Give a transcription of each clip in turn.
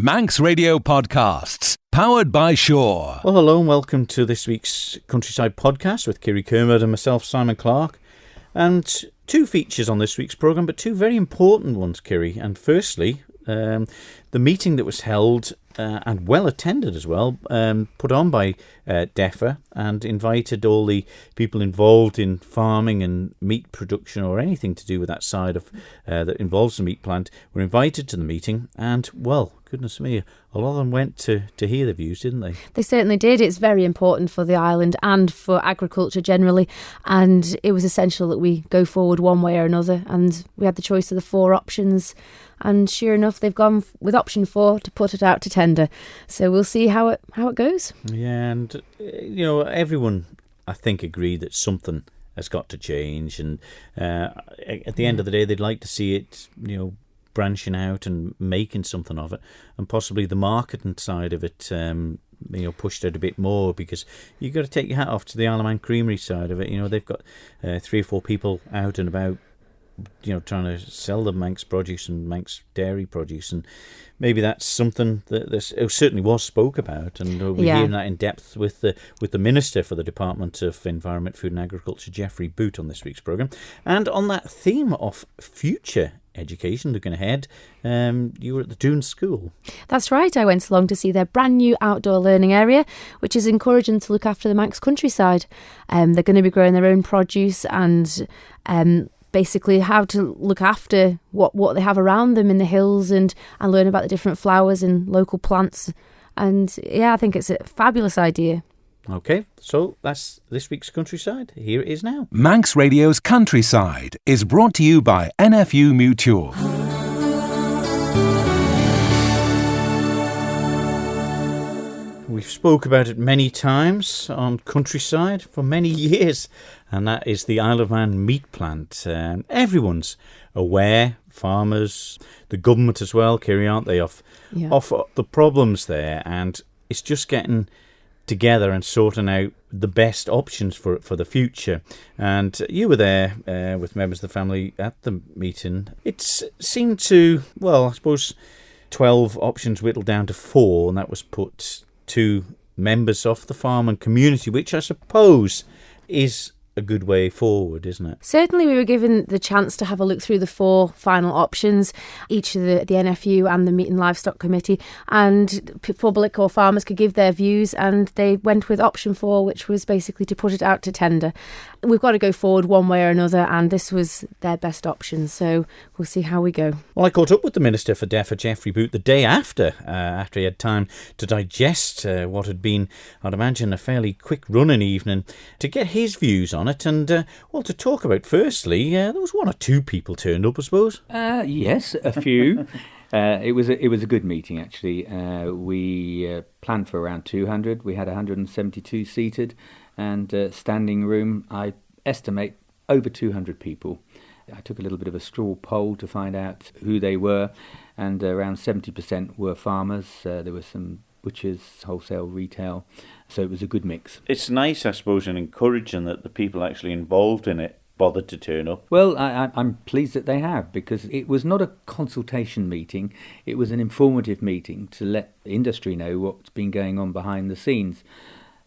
Manx Radio Podcasts, powered by Shaw. Well, hello and welcome to this week's Countryside Podcast with Kiri Kermode and myself, Simon Clark. And two features on this week's programme, but two very important ones, Kiri. And firstly, the meeting that was held and well attended as well, put on by DEFA, and invited all the people involved in farming and meat production or anything to do with that side of that involves the meat plant were invited to the meeting. And, well, goodness me, a lot of them went to hear the views, didn't they? They certainly did. It's very important for the island and for agriculture generally, and it was essential that we go forward one way or another, and we had the choice of the four options, and sure enough they've gone with option 4 to put it out to tender. So we'll see how it goes. Yeah, and everyone I think agreed that something has got to change, and at the end of the day they'd like to see it branching out and making something of it, and possibly the marketing side of it pushed out a bit more, because you've got to take your hat off to the Isle of Man Creamery side of it. They've got 3 or 4 people out and about trying to sell the Manx produce and Manx dairy produce, and maybe that's something that certainly was spoke about, and we're hearing that in depth with the Minister for the Department of Environment, Food and Agriculture, Geoffrey Boot, on this week's programme. And on that theme of future education, looking ahead, you were at the Dhoon School. That's right, I went along to see their brand new outdoor learning area, which is encouraging to look after the Manx countryside. They're going to be growing their own produce and basically how to look after what they have around them in the hills, and learn about the different flowers and local plants. And I think it's a fabulous idea. OK, so that's this week's Countryside. Here it is now. Manx Radio's Countryside is brought to you by NFU Mutual. We've spoke about it many times on Countryside for many years, and that is the Isle of Man meat plant. Everyone's aware, farmers, the government as well, Kiri, aren't they, of the problems there, and it's just getting together and sorting out the best options for the future. And you were there with members of the family at the meeting. It seemed to, I suppose 12 options whittled down to 4, and that was put to members of the farm and community, which I suppose is a good way forward, isn't it? Certainly, we were given the chance to have a look through the 4 final options, each of the NFU and the Meat and Livestock Committee, and public or farmers could give their views, and they went with option 4, which was basically to put it out to tender. We've got to go forward one way or another, and this was their best option, so we'll see how we go. Well, I caught up with the Minister for DEFA, Geoffrey Boot, the day after he had time to digest what had been, I'd imagine, a fairly quick running evening, to get his views on it. And, to talk about, firstly, there was 1 or 2 people turned up, I suppose. Yes, a few. It was a good meeting, actually. We planned for around 200. We had 172 seated, and standing room, I estimate over 200 people. I took a little bit of a straw poll to find out who they were, and around 70% were farmers. There were some butchers, wholesale, retail, so it was a good mix. It's nice, I suppose, and encouraging that the people actually involved in it bothered to turn up. Well, I'm pleased that they have, because it was not a consultation meeting, it was an informative meeting to let the industry know what's been going on behind the scenes.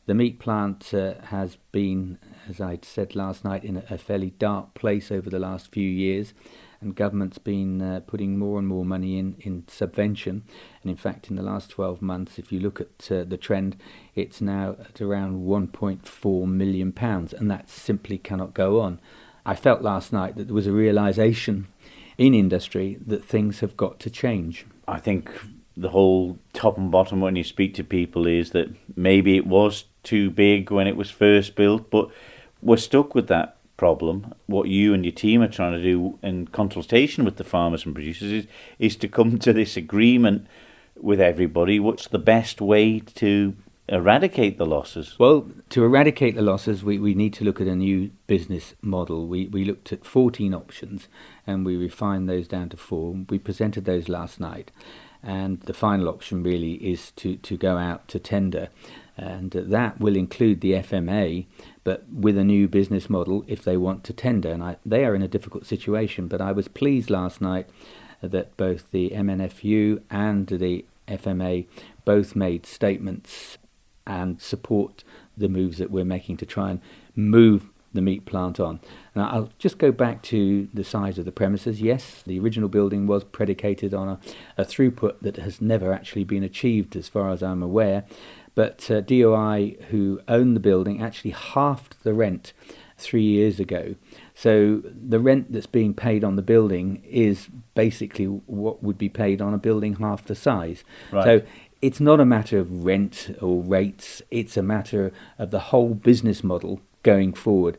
The meat plant has been, as I said last night, in a fairly dark place over the last few years, and government's been putting more and more money in subvention. And in fact, in the last 12 months, if you look at the trend, it's now at around £1.4 million, and that simply cannot go on. I felt last night that there was a realisation in industry that things have got to change. I think the whole top and bottom when you speak to people is that maybe it was too big when it was first built, but we're stuck with that problem. What you and your team are trying to do in consultation with the farmers and producers is to come to this agreement with everybody. What's the best way to eradicate the losses? Well, to eradicate the losses, we need to look at a new business model. We looked at 14 options and we refined those down to 4. We presented those last night, and the final option really is to go out to tender, and that will include the FMA, but with a new business model if they want to tender. And they are in a difficult situation, but I was pleased last night that both the MNFU and the FMA both made statements and support the moves that we're making to try and move the meat plant on. Now, I'll just go back to the size of the premises. Yes, the original building was predicated on a throughput that has never actually been achieved as far as I'm aware, but DOI, who own the building, actually halved the rent 3 years ago. So the rent that's being paid on the building is basically what would be paid on a building half the size. Right. So it's not a matter of rent or rates, it's a matter of the whole business model going forward.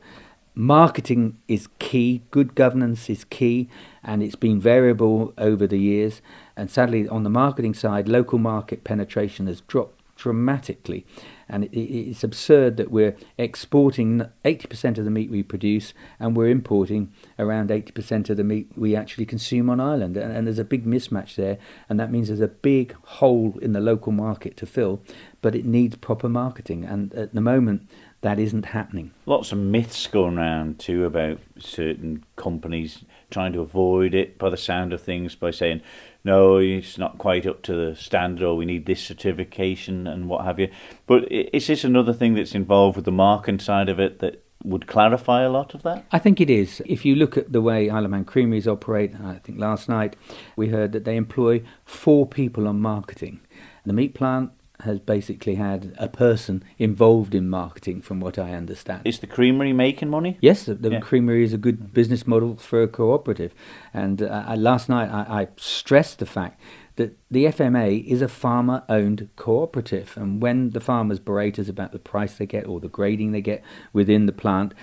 Marketing is key, good governance is key, and it's been variable over the years. And sadly, on the marketing side, local market penetration has dropped dramatically. And it's absurd that we're exporting 80% of the meat we produce and we're importing around 80% of the meat we actually consume on Ireland. And there's a big mismatch there, and that means there's a big hole in the local market to fill, but it needs proper marketing. And at the moment, that isn't happening. Lots of myths going around too about certain companies trying to avoid it by the sound of things, by saying, no, it's not quite up to the standard, or we need this certification and what have you. But is this another thing that's involved with the marketing side of it that would clarify a lot of that? I think it is. If you look at the way Isle of Man creameries operate, I think last night we heard that they employ 4 people on marketing. The meat plant has basically had a person involved in marketing, from what I understand. Is the creamery making money? Yes, the creamery is a good business model for a cooperative. And last night I stressed the fact that the FMA is a farmer-owned cooperative. And when the farmers berate us about the price they get or the grading they get within the plant,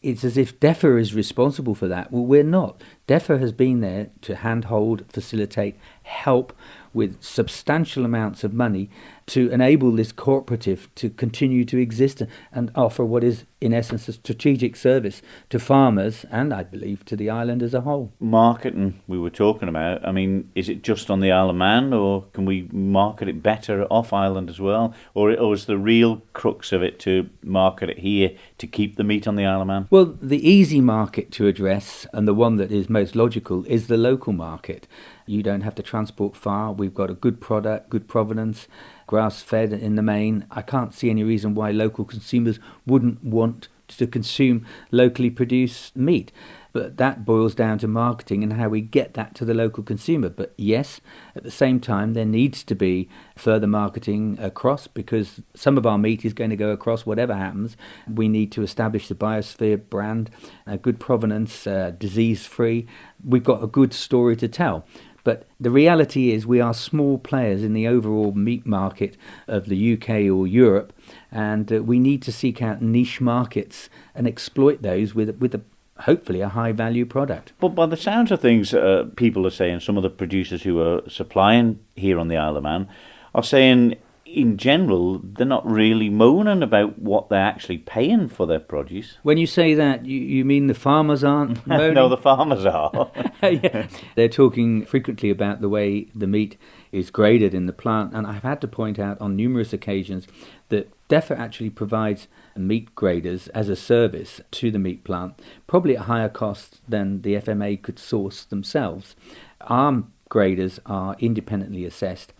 it's as if DEFRA is responsible for that. Well, we're not. DEFRA has been there to handhold, facilitate, help with substantial amounts of money to enable this cooperative to continue to exist and offer what is, in essence, a strategic service to farmers and, I believe, to the island as a whole. Marketing, we were talking about, I mean, is it just on the Isle of Man, or can we market it better off island as well? Or is the real crux of it to market it here to keep the meat on the Isle of Man? Well, the easy market to address, and the one that is most logical, is the local market. You don't have to transport far. We've got a good product, good provenance, grass-fed in the main. I can't see any reason why local consumers wouldn't want to consume locally produced meat. But that boils down to marketing and how we get that to the local consumer. But yes, at the same time, there needs to be further marketing across, because some of our meat is going to go across whatever happens. We need to establish the Biosphere brand, a good provenance, disease-free. We've got a good story to tell. But the reality is we are small players in the overall meat market of the UK or Europe, and we need to seek out niche markets and exploit those with hopefully a high-value product. But by the sounds of things, people are saying, some of the producers who are supplying here on the Isle of Man are saying, in general, they're not really moaning about what they're actually paying for their produce. When you say that, you mean the farmers aren't moaning? No, the farmers are. Yeah. They're talking frequently about the way the meat is graded in the plant, and I've had to point out on numerous occasions that DEFRA actually provides meat graders as a service to the meat plant, probably at higher cost than the FMA could source themselves. Our graders are independently assessed,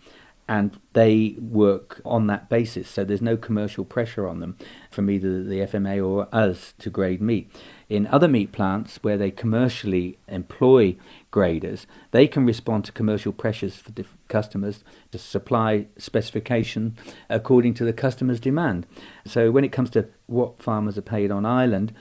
and they work on that basis, so there's no commercial pressure on them from either the FMA or us to grade meat. In other meat plants where they commercially employ graders, they can respond to commercial pressures for customers to supply specification according to the customer's demand. So when it comes to what farmers are paid on island,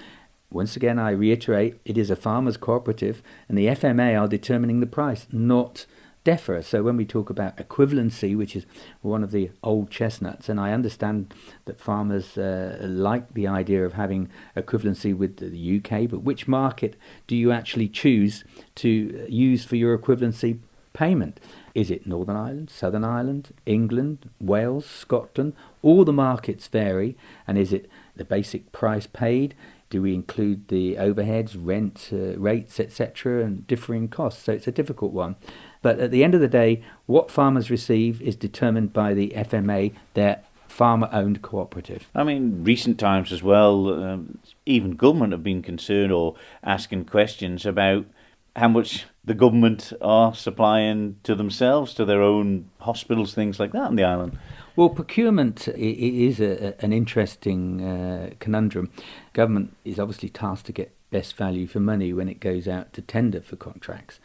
once again I reiterate, it is a farmers' cooperative, and the FMA are determining the price, not DEFRA. So when we talk about equivalency, which is one of the old chestnuts, and I understand that farmers like the idea of having equivalency with the UK, but which market do you actually choose to use for your equivalency payment? Is it Northern Ireland, Southern Ireland, England, Wales, Scotland? All the markets vary. And is it the basic price paid? Do we include the overheads, rent, rates, etc., and differing costs? So it's a difficult one. But at the end of the day, what farmers receive is determined by the FMA, their farmer-owned cooperative. I mean, recent times as well, even government have been concerned or asking questions about how much the government are supplying to themselves, to their own hospitals, things like that on the island? Well, procurement is an interesting conundrum. Government is obviously tasked to get best value for money when it goes out to tender for contracts.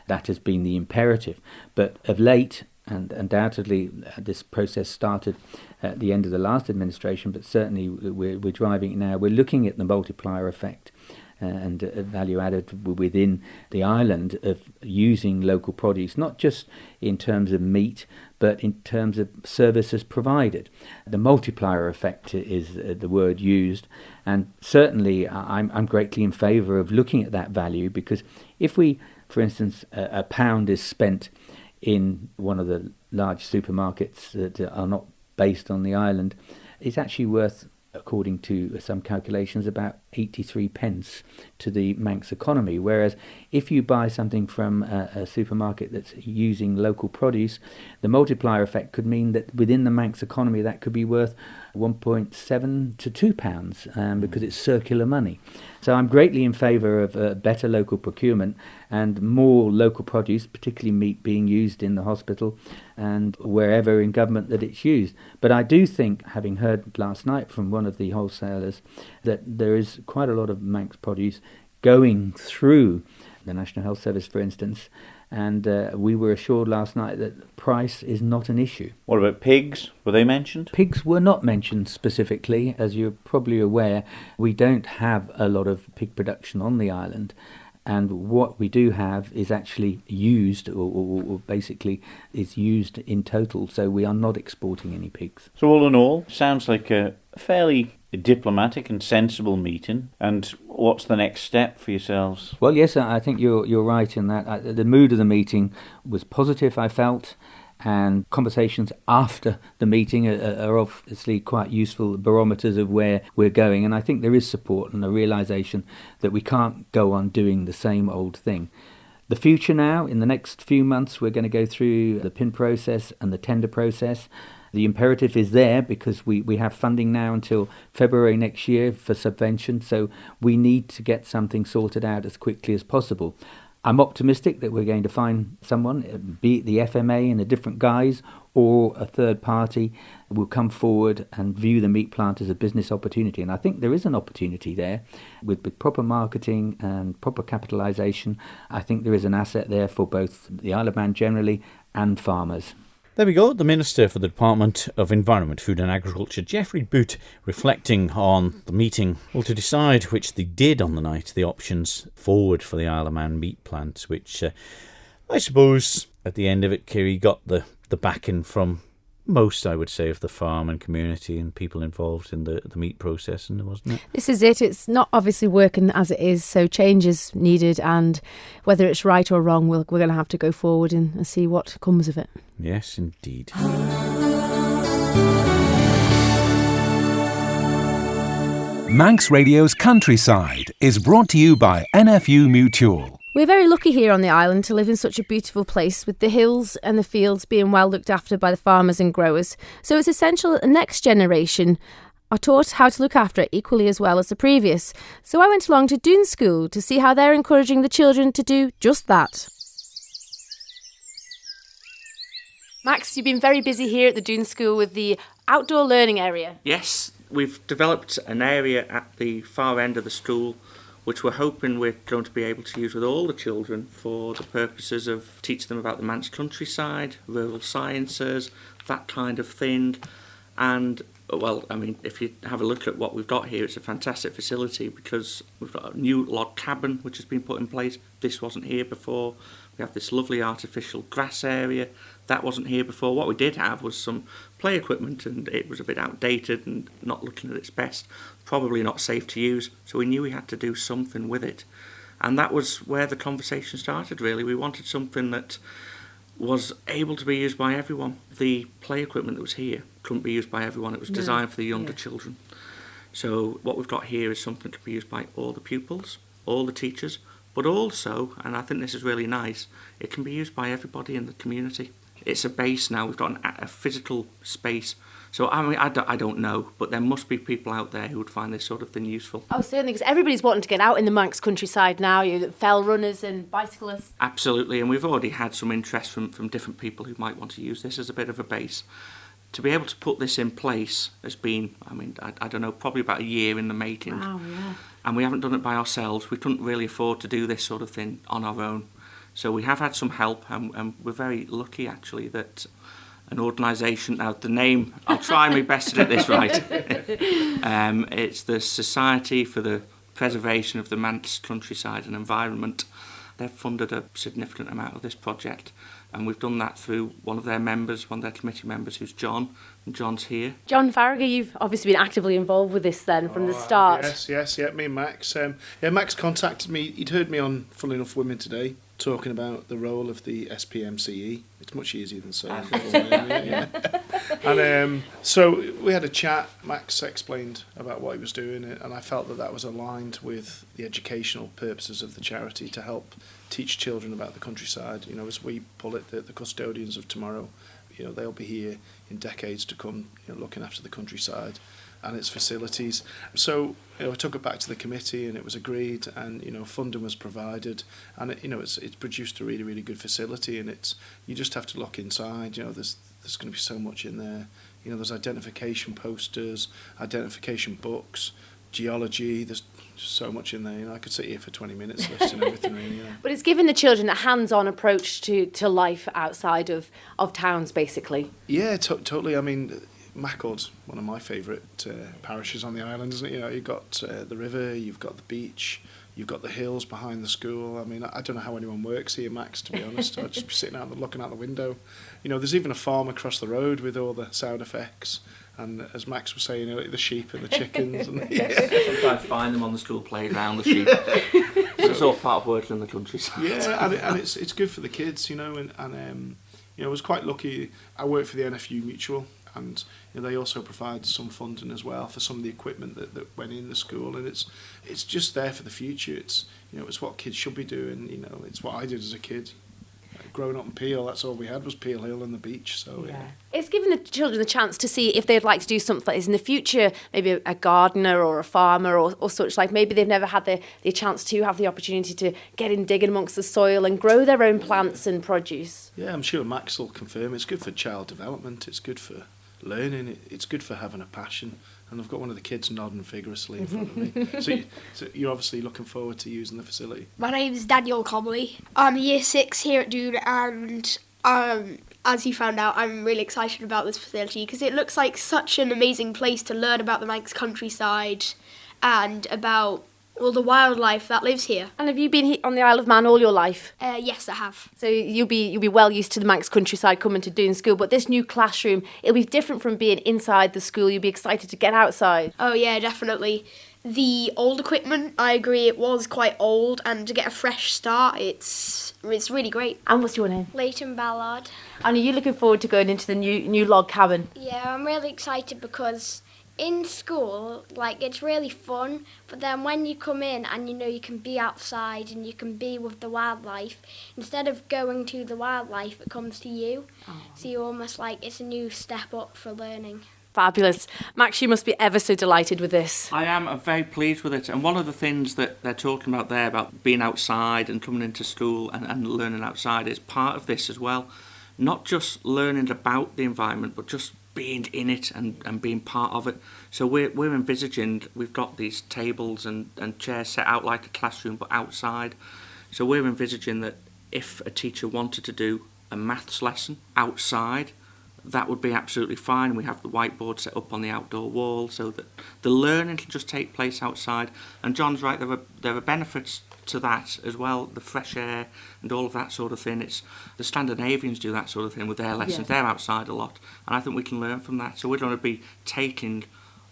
That has been the imperative. But of late, and undoubtedly this process started at the end of the last administration, but certainly we're driving it now. We're looking at the multiplier effect and value added within the island of using local produce, not just in terms of meat, but in terms of services provided. The multiplier effect is the word used, and certainly I'm greatly in favour of looking at that value, because if we, for instance, a pound is spent in one of the large supermarkets that are not based on the island, it's actually worth, according to some calculations, about 83 pence to the Manx economy. Whereas if you buy something from a supermarket that's using local produce, the multiplier effect could mean that within the Manx economy that could be worth 1.7 to £2 because it's circular money. So I'm greatly in favour of better local procurement and more local produce, particularly meat, being used in the hospital and wherever in government that it's used. But I do think, having heard last night from one of the wholesalers, that there is quite a lot of Manx produce going through the National Health Service, for instance, and we were assured last night that price is not an issue. What about pigs? Were they mentioned? Pigs were not mentioned specifically. As you're probably aware, we don't have a lot of pig production on the island, and what we do have is actually used, or basically is used in total, so we are not exporting any pigs. So all in all, sounds like a fairly diplomatic and sensible meeting. And what's the next step for yourselves? Well, yes, I think you're right in that. The mood of the meeting was positive, I felt, and conversations after the meeting are obviously quite useful barometers of where we're going. And I think there is support and a realisation that we can't go on doing the same old thing. The future now, in the next few months, we're going to go through the PIN process and the tender process. The imperative is there because we have funding now until February next year for subvention, so we need to get something sorted out as quickly as possible. I'm optimistic that we're going to find someone, be it the FMA in a different guise or a third party, will come forward and view the meat plant as a business opportunity. And I think there is an opportunity there with proper marketing and proper capitalisation. I think there is an asset there for both the Isle of Man generally and farmers. There we go, the Minister for the Department of Environment, Food and Agriculture, Geoffrey Boot, reflecting on the meeting, well, to decide, which they did on the night, the options forward for the Isle of Man meat plants, which I suppose at the end of it, Kiri, got the backing from most, I would say, of the farm and community and people involved in the meat processing, wasn't it? This is it. It's not obviously working as it is, so change is needed, and whether it's right or wrong, we're going to have to go forward and see what comes of it. Yes, indeed. Manx Radio's Countryside is brought to you by NFU Mutual. We're very lucky here on the island to live in such a beautiful place, with the hills and the fields being well looked after by the farmers and growers. So it's essential that the next generation are taught how to look after it equally as well as the previous. So I went along to Dhoon School to see how they're encouraging the children to do just that. Max, you've been very busy here at the Dhoon School with the outdoor learning area. Yes, we've developed an area at the far end of the school which we're hoping we're going to be able to use with all the children for the purposes of teaching them about the Manx countryside, rural sciences, that kind of thing. And, well, I mean, if you have a look at what we've got here, it's a fantastic facility because we've got a new log cabin which has been put in place. This wasn't here before. We have this lovely artificial grass area. That wasn't here before. What we did have was some play equipment, and it was a bit outdated and not looking at its best, probably not safe to use, so we knew we had to do something with it. And that was where the conversation started, really. We wanted something that was able to be used by everyone. The play equipment that was here couldn't be used by everyone. It was designed for the younger children. So what we've got here is something that can be used by all the pupils, all the teachers, but also, and I think this is really nice, it can be used by everybody in the community. it's a base now. We've got a physical space. So I mean, I don't know, but there must be people out there who would find this sort of thing useful. Oh, certainly, because everybody's wanting to get out in the Manx countryside now, fell runners and bicyclists. Absolutely, and we've already had some interest from different people who might want to use this as a bit of a base. To be able to put this in place has been, I mean, I don't know, probably about a year in the making. Wow, yeah. And we haven't done it by ourselves. We couldn't really afford to do this sort of thing on our own. So we have had some help, and we're very lucky, actually, that an organisation, now the name, I'll try my best to get this right. It's the Society for the Preservation of the Manx Countryside and Environment. They've funded a significant amount of this project, and we've done that through one of their members, one of their committee members, who's John, and John's here. John Farragher, you've obviously been actively involved with this then from the start. Yes, me and Max. Max contacted me. He'd heard me on, funnily enough, Women Today, talking about the role of the SPMCE. It's much easier than saying yeah. And so we had a chat. Max explained about what he was doing, and I felt that was aligned with the educational purposes of the charity to help teach children about the countryside. You know, as we pull it, the custodians of tomorrow, you know, they'll be here in decades to come, you know, looking after the countryside and its facilities. So, you know, I took it back to the committee, and it was agreed, and, you know, funding was provided, and it's produced a really, really good facility, and you just have to look inside. You know, there's going to be so much in there. You know, there's identification posters, identification books, geology. There's so much in there. You know, I could sit here for 20 minutes listing everything. Really, you know. But it's given the children a hands-on approach to life outside of towns, basically. Yeah, totally. I mean, Mackord's one of my favourite parishes on the island, isn't it? You know, you've got the river, you've got the beach, you've got the hills behind the school. I mean, I don't know how anyone works here, Max, to be honest. I'd just be sitting out looking out the window. You know, there's even a farm across the road with all the sound effects. And as Max was saying, the sheep and the chickens. And Sometimes find them on the school playground, the sheep. It's all part of working in the countryside. Yeah, and it's good for the kids, you know. And you know, I was quite lucky. I worked for the NFU Mutual, and you know, they also provide some funding as well for some of the equipment that went in the school, and it's just there for the future. It's, you know, it's what kids should be doing. You know, it's what I did as a kid. Growing up in Peel, that's all we had was Peel Hill and the beach. So yeah. It's given the children the chance to see if they'd like to do something like this in the future, maybe a gardener or a farmer or such. Like maybe they've never had the chance to have the opportunity to get in digging amongst the soil and grow their own plants and produce. Yeah, I'm sure Max will confirm it's good for child development, it's good for learning, it's good for having a passion. And I've got one of the kids nodding vigorously in front of me. So you're obviously looking forward to using the facility. My name's Daniel Comley. I'm year 6 here at Dhoon, and as you found out, I'm really excited about this facility because it looks like such an amazing place to learn about the Manx countryside and about all the wildlife that lives here. And have you been on the Isle of Man all your life? Yes, I have. So you'll be well used to the Manx countryside coming to Dhoon School, but this new classroom, it'll be different from being inside the school. You'll be excited to get outside. Oh yeah, definitely. The old equipment, I agree, it was quite old, and to get a fresh start, it's really great. And what's your name? Leighton Ballard. And are you looking forward to going into the new log cabin? Yeah, I'm really excited because in school, like, it's really fun, but then when you come in and you know you can be outside and you can be with the wildlife, instead of going to the wildlife, it comes to you. Oh. So you almost like it's a new step up for learning. Fabulous. Max, you must be ever so delighted with this. I am. I'm very pleased with it. And one of the things that they're talking about there, about being outside and coming into school and learning outside, is part of this as well. Not just learning about the environment, but just being in it and being part of it. So we're envisaging, we've got these tables and chairs set out like a classroom, but outside. So we're envisaging that if a teacher wanted to do a maths lesson outside, that would be absolutely fine. We have the whiteboard set up on the outdoor wall so that the learning can just take place outside. And John's right, there are benefits to that as well, the fresh air and all of that sort of thing. It's the Scandinavians do that sort of thing with their lessons. Yeah. They're outside a lot, and I think we can learn from that. So we're going to be taking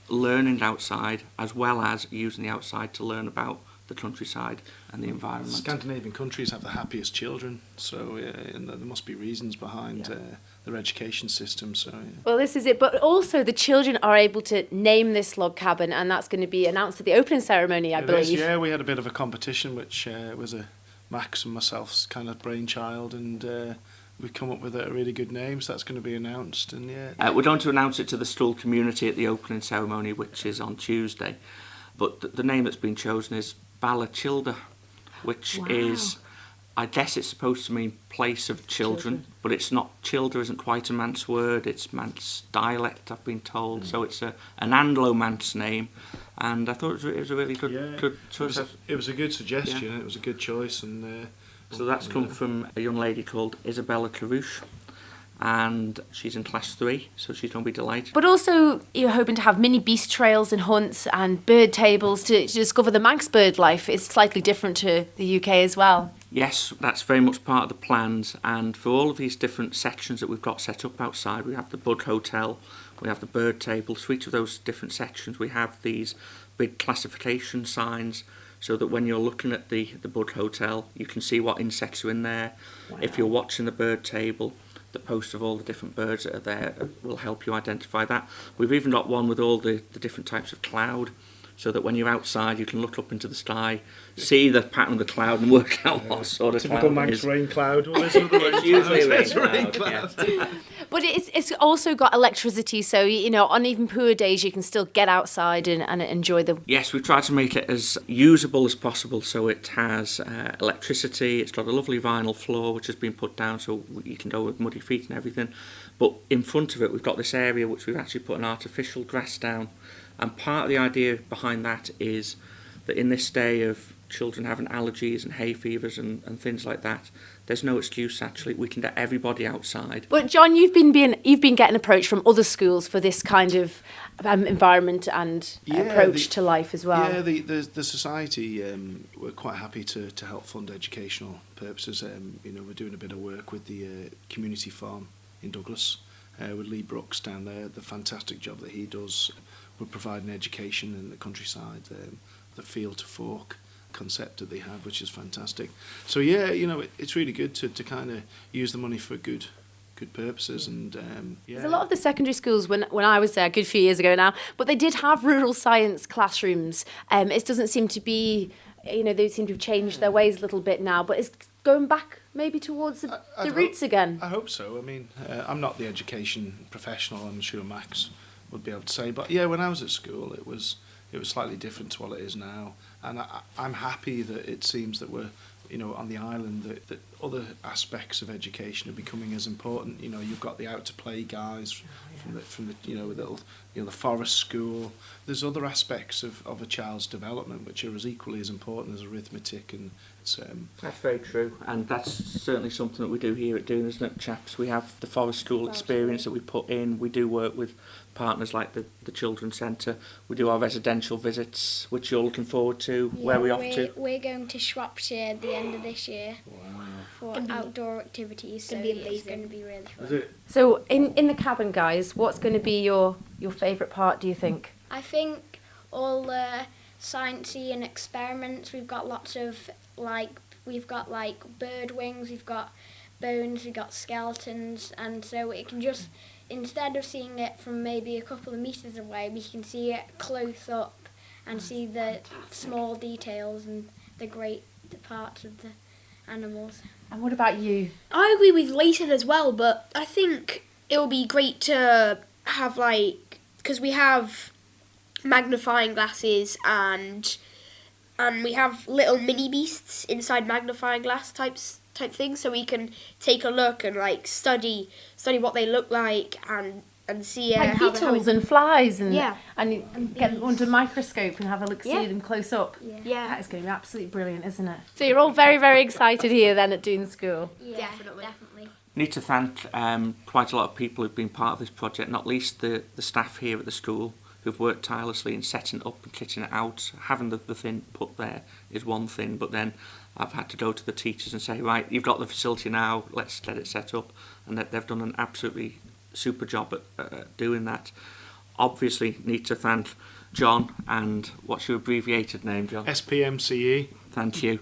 learning outside as well as using the outside to learn about the countryside and the environment. Scandinavian countries have the happiest children, so and there must be reasons behind their education system. So well, this is it. But also the children are able to name this log cabin, and that's going to be announced at the opening ceremony, I believe. Yeah, we had a bit of a competition, which was a Max and myself's kind of brainchild, and we've come up with a really good name, so that's going to be announced. And yeah, We're going to announce it to the Stool community at the opening ceremony, which is on Tuesday. But the name that's been chosen is Balachilda, which is, I guess it's supposed to mean place of children, but it's not. Childer isn't quite a Manx word, it's Manx dialect, I've been told. So it's an Anglo-Manx name, and I thought it was a really good choice. It was a good suggestion, it was a good choice. And so that's come from a young lady called Isabella Carouche, and she's in class 3, so she's going to be delighted. But also, you're hoping to have mini beast trails and hunts and bird tables to discover the Manx bird life. It's slightly different to the UK as well. Yes, that's very much part of the plans, and for all of these different sections that we've got set up outside, we have the Bud Hotel, we have the bird tables. For each of those different sections, we have these big classification signs, so that when you're looking at the Bud Hotel, you can see what insects are in there. If you're watching the bird table, the post of all the different birds that are there will help you identify that. We've even got one with all the different types of cloud, so that when you're outside you can look up into the sky, see the pattern of the cloud and work out what sort of typical cloud Manx it is. rain cloud. Well, there's another rain It's usually cloud. a There's rain cloud, yeah. But it's also got electricity, so, you know, on even poor days you can still get outside and enjoy the... Yes, we've tried to make it as usable as possible, so it has electricity, it's got a lovely vinyl floor which has been put down so you can go with muddy feet and everything, but in front of it we've got this area which we've actually put an artificial grass down, and part of the idea behind that is that in this day of children having allergies and hay fevers and things like that, there's no excuse actually. We can get everybody outside. But John, you've been getting approached from other schools for this kind of environment and approach to life as well. Yeah, the society, we're quite happy to help fund educational purposes. You know, we're doing a bit of work with the community farm in Douglas, with Lee Brooks down there. The fantastic job that he does. We're providing education in the countryside, the field to fork concept that they have, which is fantastic. So yeah, you know, it's really good to kind of use the money for good purposes. And There's a lot of the secondary schools when I was there a good few years ago now, but they did have rural science classrooms. It doesn't seem to be, you know, they seem to have changed their ways a little bit now, but it's going back maybe towards the roots again. I hope so. I mean, I'm not the education professional, I'm sure Max would be able to say, but yeah, when I was at school it was slightly different to what it is now, and I'm happy that it seems that we're, you know, on the island, that other aspects of education are becoming as important. You know, you've got the out to play guys from the you know, little, you know, the forest school. There's other aspects of a child's development which are as equally as important as arithmetic, and it's That's very true, and that's certainly something that we do here at Dhoon, isn't it, chaps? We have the forest school experience that we put in. We do work with partners like the Children's Centre. We do our residential visits, which you're looking forward to. Yeah, Where are we off to? We're going to Shropshire at the end of this year for outdoor activities, so it's going to be really fun. So in the cabin, guys, what's going to be your favourite part, do you think? I think all the sciencey and experiments, we've got lots of, we've got bird wings, we've got bones, we've got skeletons, and so it can just, instead of seeing it from maybe a couple of metres away, we can see it close up and see the small details and the great parts of the animals. And what about you? I agree with Leighton as well, but I think it'll be great to have, because we have magnifying glasses and we have little mini beasts inside magnifying glass type things, so we can take a look and study what they look like and see Like how beetles and flies and Yeah. and get them under a microscope and have a look, see Yeah. them close up. Yeah. That is going to be absolutely brilliant, isn't it? So you're all very, very excited here then at Dhoon School. Yeah, Definitely. Need to thank quite a lot of people who've been part of this project, not least the staff here at the school who've worked tirelessly in setting it up and kitting it out. Having the thing put there is one thing, but then I've had to go to the teachers and say, right, you've got the facility now, let's get it set up, and that they've done an absolutely super job at doing that. Obviously need to thank John, and what's your abbreviated name, John? SPMCE. Thank you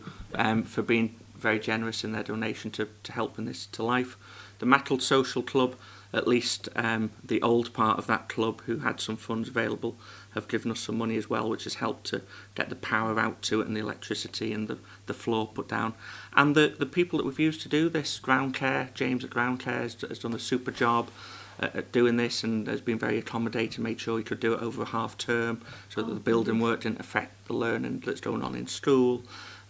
for being very generous in their donation to helping this to life. The Mackle Social Club at least the old part of that club, who had some funds available, have given us some money as well, which has helped to get the power out to it and the electricity and the floor put down. And the people that we've used to do this, Ground Care, James at Ground Care has done a super job at doing this, and has been very accommodating, made sure he could do it over a half term so that the building work didn't affect the learning that's going on in school.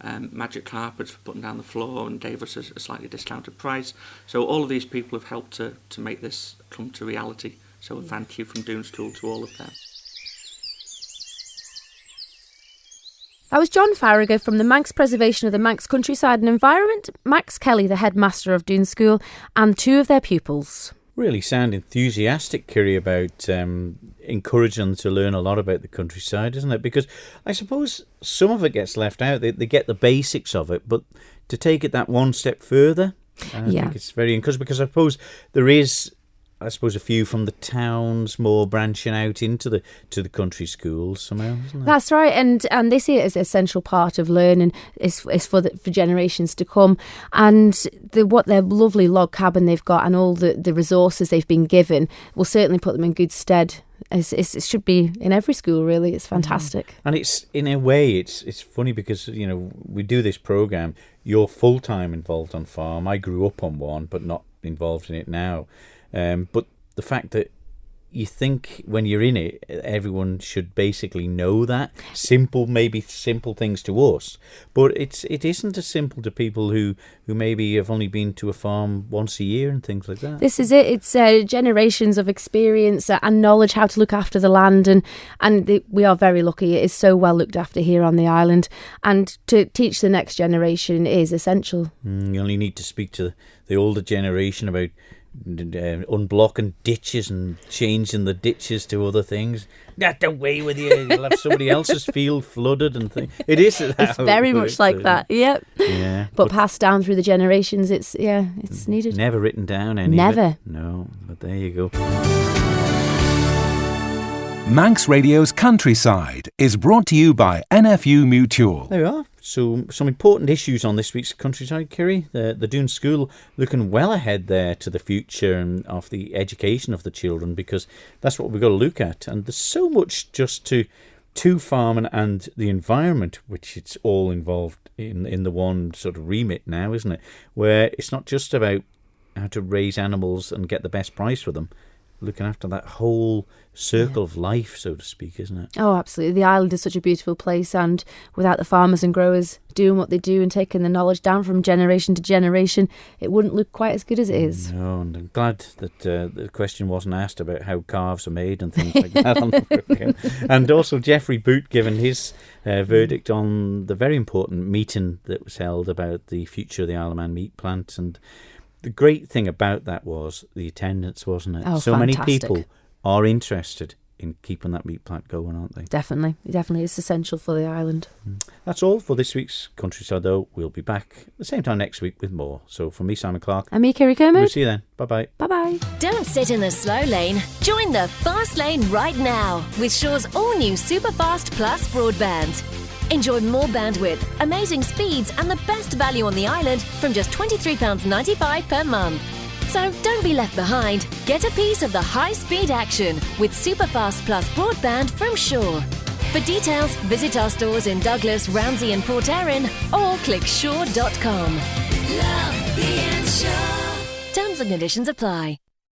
Magic Carpets for putting down the floor and gave us a slightly discounted price. So all of these people have helped to make this come to reality. So thank you from Dhoon School to all of them. That was John Farragher from the Manx Preservation of the Manx Countryside and Environment, Max Kelly, the headmaster of Dhoon School, and 2 of their pupils. Really sound enthusiastic, Kiri, about encouraging them to learn a lot about the countryside, isn't it? Because I suppose some of it gets left out. They get the basics of it, but to take it that one step further, I think it's very encouraging, because I suppose there is, a few from the towns more branching out into the country schools somehow, isn't it? That's right, and they see it as an essential part of learning. Is for generations to come, and what their lovely log cabin they've got and all the resources they've been given will certainly put them in good stead. It should be in every school, really. It's fantastic. And it's, in a way, it's funny because, we do this programme. You're full-time involved on farm. I grew up on one, but not involved in it now. But the fact that you think when you're in it, everyone should basically know that. Maybe simple things to us, but it isn't as simple to people who maybe have only been to a farm once a year and things like that. This is it. It's generations of experience and knowledge how to look after the land, and we are very lucky. It is so well looked after here on the island, and to teach the next generation is essential. You only need to speak to the older generation about unblocking ditches and changing the ditches to other things. That's the way with you. You'll have somebody else's field flooded and things. It is. It's very much like that. Yep. Yeah. But passed down through the generations. It's needed. Never written down. Never. No. But there you go. Manx Radio's Countryside is brought to you by NFU Mutual. There we are. So some important issues on this week's Countryside, Kiri. The Dhoon School looking well ahead there to the future and of the education of the children, because that's what we've got to look at. And there's so much just to farming and the environment, which it's all involved in the one sort of remit now, isn't it? Where it's not just about how to raise animals and get the best price for them. Looking after that whole circle of life, so to speak, isn't it? Oh, absolutely. The island is such a beautiful place, and without the farmers and growers doing what they do and taking the knowledge down from generation to generation, it wouldn't look quite as good as it is. No, and I'm glad that the question wasn't asked about how calves are made and things like that on the programme. And also Jeffrey Boot giving his verdict on the very important meeting that was held about the future of the Isle of Man meat plant. And the great thing about that was the attendance, wasn't it? Oh, so fantastic. Many people are interested in keeping that meat plant going, aren't they? Definitely. It's essential for the island. That's all for this week's Countryside, though. We'll be back at the same time next week with more. So from me, Simon Clark. And me, Kiri Kermode. We'll see you then. Bye-bye. Bye-bye. Don't sit in the slow lane. Join the fast lane right now with Shaw's all-new Super Fast Plus broadband. Enjoy more bandwidth, amazing speeds and the best value on the island from just £23.95 per month. So don't be left behind. Get a piece of the high-speed action with Superfast Plus broadband from Shaw. For details, visit our stores in Douglas, Ramsey and Port Erin or click shaw.com. Love being Shaw. Terms and conditions apply.